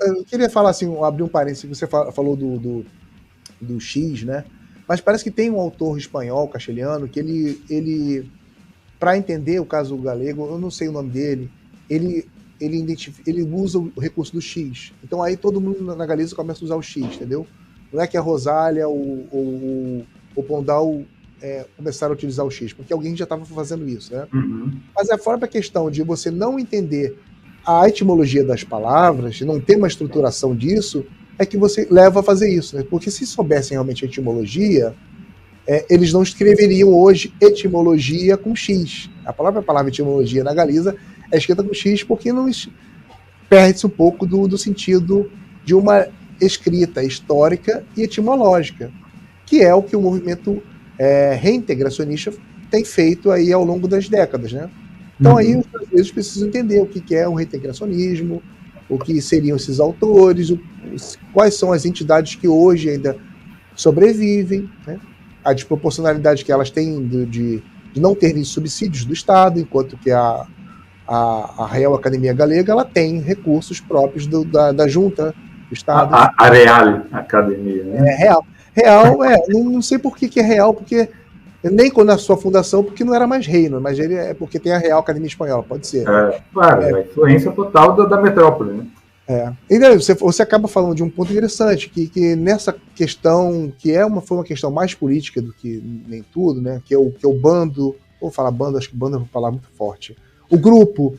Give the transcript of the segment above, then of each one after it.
eu queria falar assim, abrir um parênteses, você falou do X, né? Mas parece que tem um autor espanhol, castelhano, que ele para entender o caso galego, eu não sei o nome dele, ele usa o recurso do X. Então aí todo mundo na Galiza começa a usar o X, entendeu? Não é que a Rosália ou o Pondal começaram a utilizar o X, porque alguém já estava fazendo isso, né? Uhum. Mas a própria questão de você não entender a etimologia das palavras, não ter uma estruturação disso, é que você leva a fazer isso, né? Porque se soubessem realmente a etimologia, eles não escreveriam hoje etimologia com X. A própria palavra etimologia na Galiza é escrita com X porque não perde-se um pouco do sentido de uma escrita histórica e etimológica, que é o que o movimento reintegracionista tem feito aí ao longo das décadas, né? Então aí os brasileiros precisam entender o que é o reintegracionismo, o que seriam esses autores, quais são as entidades que hoje ainda sobrevivem, né? A desproporcionalidade que elas têm de não terem subsídios do Estado, enquanto que a Real Academia Galega ela tem recursos próprios da junta do Estado. A Real Academia, né? Real, não sei por que é real, porque nem quando a sua fundação, porque não era mais reino, mas ele é porque tem a Real Academia Espanhola, pode ser. Claro, a influência total da metrópole, né? E daí você acaba falando de um ponto interessante, que nessa questão, que foi uma questão mais política do que nem tudo, né? Que é o bando, vou falar bando, acho que bando é uma palavra muito forte. O grupo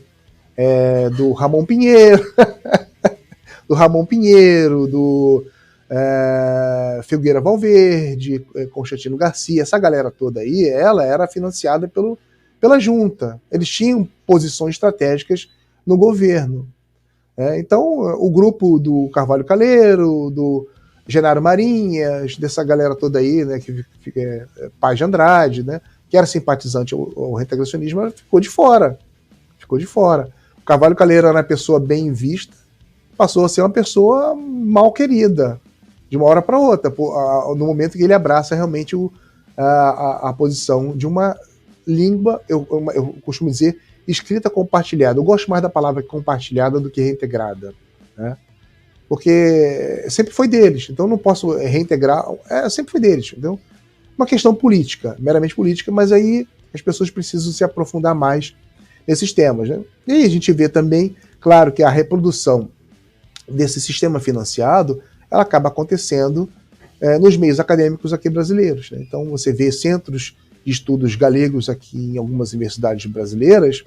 do Ramon Pinheiro, do Filgueira Valverde, Constantino Garcia, essa galera toda aí, ela era financiada pela junta. Eles tinham posições estratégicas no governo. Então, o grupo do Carvalho Caleiro, do Genaro Marinhas, dessa galera toda aí, né, que Paz de Andrade, né, que era simpatizante ao reintegracionismo, ficou de fora. O Carvalho Caleiro era uma pessoa bem vista, passou a ser uma pessoa mal querida, de uma hora para outra, no momento que ele abraça realmente a posição de uma língua, eu costumo dizer, escrita compartilhada. Eu gosto mais da palavra compartilhada do que reintegrada, né? Porque sempre foi deles, então não posso reintegrar, sempre foi deles, entendeu? Uma questão política, meramente política, mas aí as pessoas precisam se aprofundar mais nesses temas, né? E aí a gente vê também, claro, que a reprodução desse sistema financiado, ela acaba acontecendo nos meios acadêmicos aqui brasileiros, né? Então você vê centros de estudos galegos aqui em algumas universidades brasileiras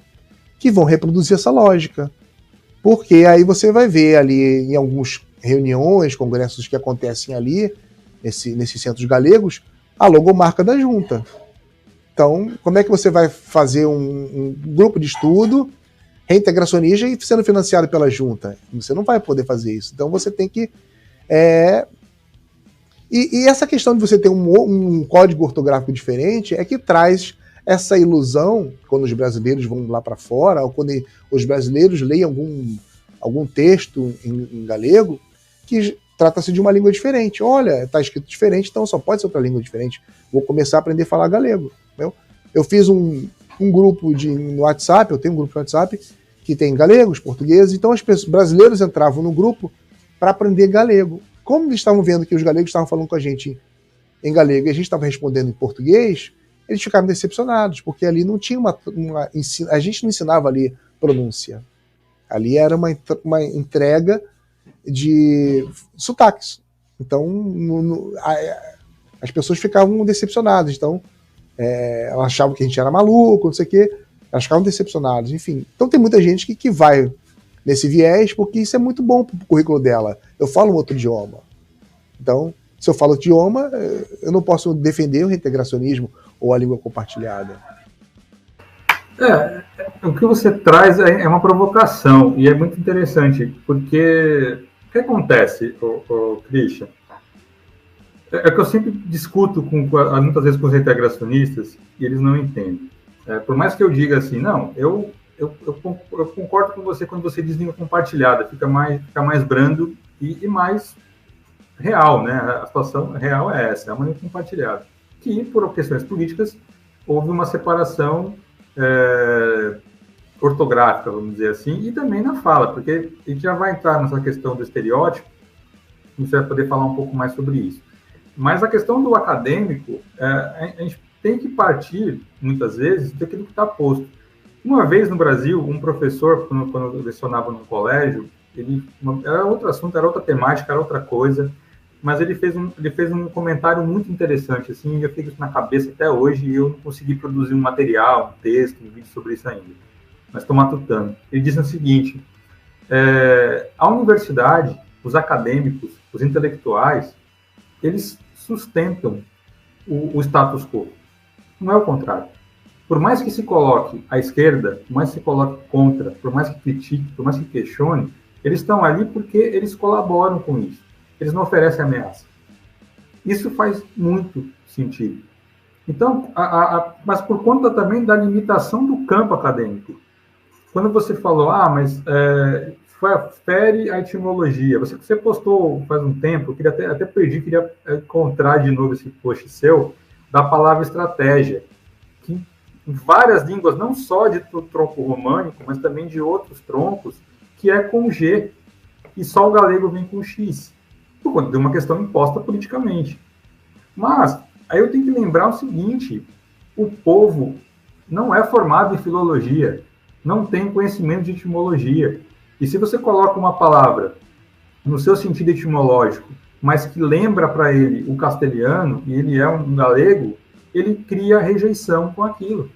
que vão reproduzir essa lógica. Porque aí você vai ver ali em algumas reuniões, congressos que acontecem ali, nesses centros galegos, a logomarca da junta. Então, como é que você vai fazer um grupo de estudo reintegracionista e sendo financiado pela junta? Você não vai poder fazer isso. Então você tem que... E essa questão de você ter um código ortográfico diferente é que traz essa ilusão, quando os brasileiros vão lá para fora, ou quando os brasileiros leem algum texto em galego, que trata-se de uma língua diferente. Olha, está escrito diferente, então só pode ser outra língua diferente. Vou começar a aprender a falar galego. Entendeu? Eu fiz um grupo no WhatsApp, eu tenho um grupo no WhatsApp que tem galegos, portugueses, então os brasileiros entravam no grupo para aprender galego. Como eles estavam vendo que os galegos estavam falando com a gente em galego e a gente estava respondendo em português, eles ficaram decepcionados, porque ali não tinha a gente não ensinava ali pronúncia. Ali era uma entrega de sotaques. Então, as pessoas ficavam decepcionadas. Então, elas achavam que a gente era maluco, não sei o quê. Elas ficavam decepcionadas, enfim. Então, tem muita gente que vai nesse viés, porque isso é muito bom para o currículo dela. Eu falo um outro idioma. Então, se eu falo outro idioma, eu não posso defender o reintegracionismo ou a língua compartilhada. O que você traz é uma provocação, e é muito interessante, porque o que acontece, Christian? É que eu sempre discuto muitas vezes com os reintegracionistas e eles não entendem. Por mais que eu diga assim, não, eu concordo com você quando você diz língua compartilhada, fica mais brando e mais real, né? A situação real é essa, é uma língua compartilhada. Que, por questões políticas, houve uma separação ortográfica, vamos dizer assim, e também na fala, porque a gente já vai entrar nessa questão do estereótipo, e você vai poder falar um pouco mais sobre isso. Mas a questão do acadêmico, a gente tem que partir, muitas vezes, daquilo que está posto. Uma vez no Brasil, um professor, quando eu lecionava no colégio, era outro assunto, era outra temática, era outra coisa, mas ele fez um comentário muito interessante, assim, eu fico isso na cabeça até hoje, e eu não consegui produzir um material, um texto, um vídeo sobre isso ainda. Mas estou matutando. Ele disse o seguinte: a universidade, os acadêmicos, os intelectuais, eles sustentam o status quo. Não é o contrário. Por mais que se coloque à esquerda, por mais que se coloque contra, por mais que critique, por mais que questione, eles estão ali porque eles colaboram com isso. Eles não oferecem ameaça. Isso faz muito sentido. Então, mas por conta também da limitação do campo acadêmico. Quando você falou, mas fere a etimologia. Você postou faz um tempo, eu queria até perdi, queria encontrar de novo esse post seu, da palavra estratégia, que em várias línguas, não só de tronco românico, mas também de outros troncos, que é com G, e só o galego vem com X, por conta de uma questão imposta politicamente. Mas, aí eu tenho que lembrar o seguinte: o povo não é formado em filologia, não tem conhecimento de etimologia. E se você coloca uma palavra no seu sentido etimológico, mas que lembra para ele o castelhano, e ele é um galego, ele cria rejeição com aquilo.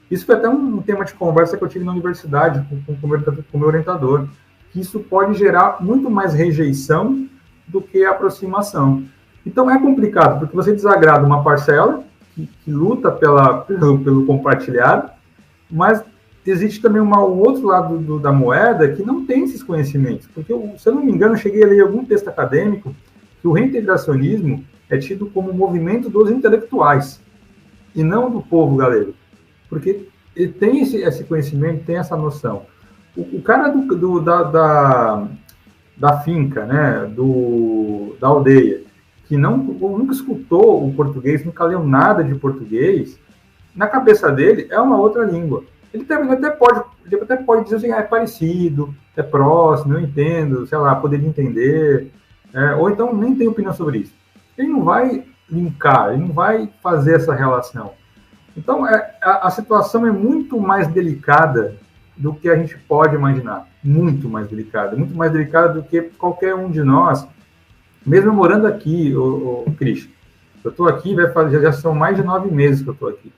Isso foi até um tema de conversa que eu tive na universidade com o meu orientador, que isso pode gerar muito mais rejeição do que aproximação. Então é complicado, porque você desagrada uma parcela que luta pelo compartilhado, mas existe também um outro lado da moeda que não tem esses conhecimentos. Porque, se eu não me engano, eu cheguei a ler algum texto acadêmico que o reintegracionismo é tido como movimento dos intelectuais e não do povo galego. Porque ele tem esse conhecimento, tem essa noção. O cara da finca, né, da aldeia, que nunca escutou o português, nunca leu nada de português, na cabeça dele é uma outra língua. Ele até pode dizer assim, é parecido, é próximo, eu entendo, sei lá, poderia entender, ou então nem tem opinião sobre isso. Ele não vai linkar, ele não vai fazer essa relação. Então, a situação é muito mais delicada do que a gente pode imaginar. Muito mais delicada do que qualquer um de nós, mesmo morando aqui, Cristian. Eu estou aqui, já são mais de 9 meses que eu estou aqui.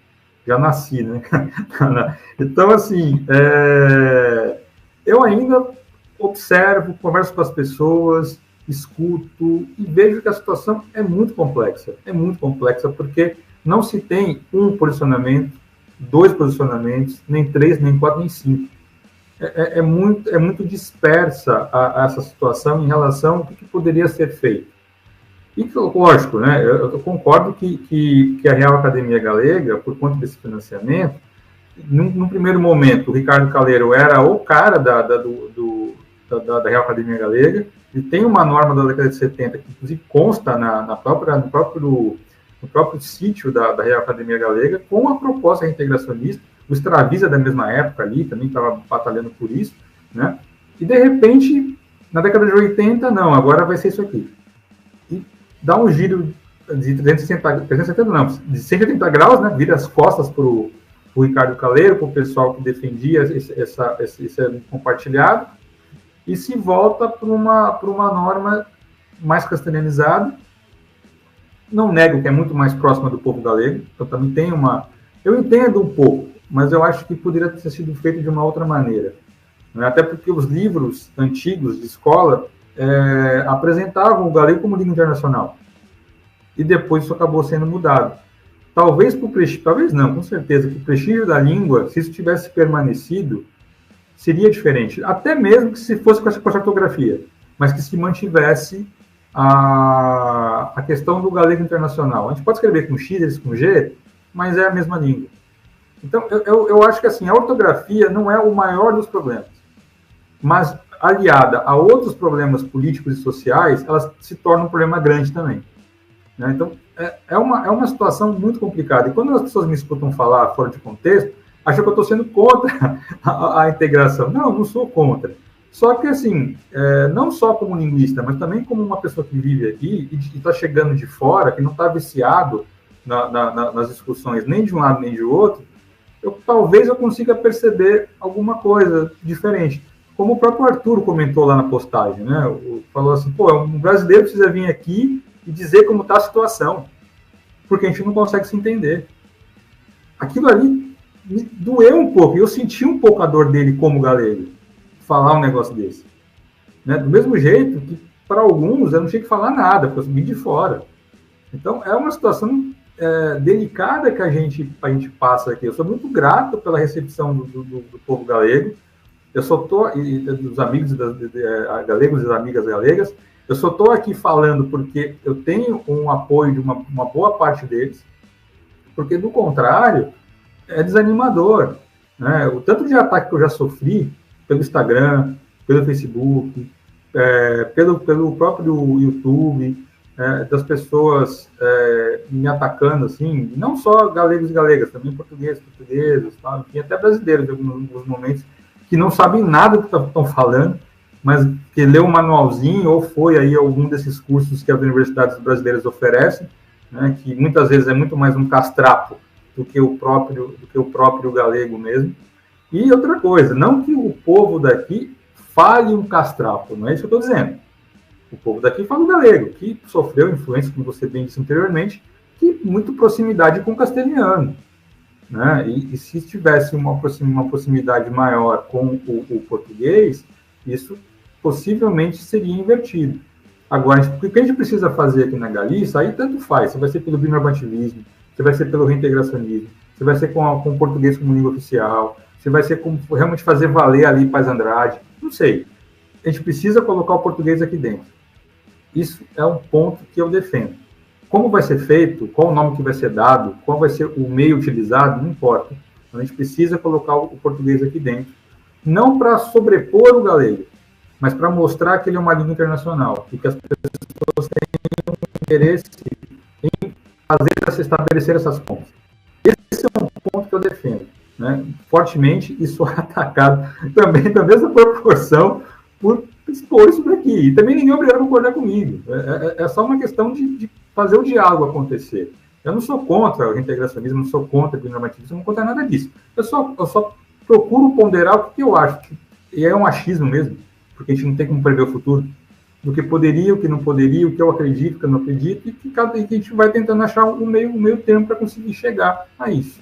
Já nasci, né? Então, assim, eu ainda observo, converso com as pessoas, escuto e vejo que a situação é muito complexa. É muito complexa porque não se tem um posicionamento, 2 posicionamentos, nem 3, nem 4, nem 5. É muito dispersa essa situação em relação ao que poderia ser feito. E, lógico, né, eu concordo que a Real Academia Galega, por conta desse financiamento, no primeiro momento, o Ricardo Calheiro era o cara da Real Academia Galega. Ele tem uma norma da década de 70 que, inclusive, consta no próprio sítio da Real Academia Galega, com a proposta reintegracionista. O Stravisa, da mesma época ali, também estava batalhando por isso, né? E, de repente, na década de 80, não, agora vai ser isso aqui. E dá um giro de 180 graus, né? Vira as costas para o Ricardo Calheiro, para o pessoal que defendia esse compartilhado, e se volta para uma norma mais castelhanizada. Não nego que é muito mais próxima do povo galego, então também tem eu entendo um pouco, mas eu acho que poderia ter sido feito de uma outra maneira. Até porque os livros antigos de escola apresentavam o galego como língua internacional. E depois isso acabou sendo mudado. Talvez não, com certeza, que o prestígio da língua, se isso tivesse permanecido, seria diferente. Até mesmo que se fosse com essa ortografia, mas que se mantivesse a questão do galego internacional. A gente pode escrever com X, com G, mas é a mesma língua. Então, eu acho que assim, a ortografia não é o maior dos problemas, mas aliada a outros problemas políticos e sociais, ela se torna um problema grande também. Né? Então, é uma situação muito complicada. E quando as pessoas me escutam falar fora de contexto, acha que eu estou sendo contra a integração. Não sou contra. Só que, assim, não só como linguista, mas também como uma pessoa que vive aqui e está chegando de fora, que não está viciado nas discussões nem de um lado nem de outro, talvez eu consiga perceber alguma coisa diferente. Como o próprio Arthur comentou lá na postagem, né? Falou assim, um brasileiro precisa vir aqui e dizer como está a situação, porque a gente não consegue se entender. Aquilo ali me doeu um pouco, e eu senti um pouco a dor dele como galego, falar um negócio desse. Né? Do mesmo jeito que, para alguns, eu não tinha que falar nada, porque eu subi de fora. Então, é uma situação delicada que a gente passa aqui. Eu sou muito grato pela recepção do povo galego. Eu só estou, dos amigos galegos e das amigas galegas, eu só estou aqui falando porque eu tenho um apoio de uma boa parte deles, porque, do contrário, é desanimador. Né? O tanto de ataque que eu já sofri pelo Instagram, pelo Facebook, pelo próprio YouTube, das pessoas me atacando, assim, não só galegos e galegas, também portugueses, tá? Enfim, até brasileiros, em alguns momentos, que não sabem nada do que estão falando, mas que leu um manualzinho ou foi aí algum desses cursos que as universidades brasileiras oferecem, né, que muitas vezes é muito mais um castrapo do que o próprio galego mesmo. E outra coisa, não que o povo daqui fale um castrapo, não é isso que eu estou dizendo. O povo daqui fala o galego, que sofreu influência, como você bem disse anteriormente, que muito proximidade com o castelhano. Né? E se tivesse uma proximidade maior com o português, isso possivelmente seria invertido. Agora, o que a gente precisa fazer aqui na Galícia, aí tanto faz, se vai ser pelo bimerbantilismo, se vai ser pelo reintegracionismo, se vai ser com o português como língua oficial, se vai ser como realmente fazer valer ali Paz Andrade, não sei. A gente precisa colocar o português aqui dentro. Isso é um ponto que eu defendo. Como vai ser feito, qual o nome que vai ser dado, qual vai ser o meio utilizado, não importa. A gente precisa colocar o português aqui dentro. Não para sobrepor o galego, mas para mostrar que ele é uma língua internacional e que as pessoas têm um interesse em estabelecer essas pontes. Esse é um ponto que eu defendo, né? Fortemente, e sou atacado também da mesma proporção por expor isso daqui. E também ninguém é obrigado a concordar comigo. É só uma questão de fazer o diálogo acontecer. Eu não sou contra o reintegracionismo, não sou contra o binormativismo, não sou contra nada disso. Eu só procuro ponderar o que eu acho, e é um achismo mesmo, porque a gente não tem como prever o futuro, do que poderia, o que não poderia, o que eu acredito, o que eu não acredito, e que a gente vai tentando achar um meio termo para conseguir chegar a isso.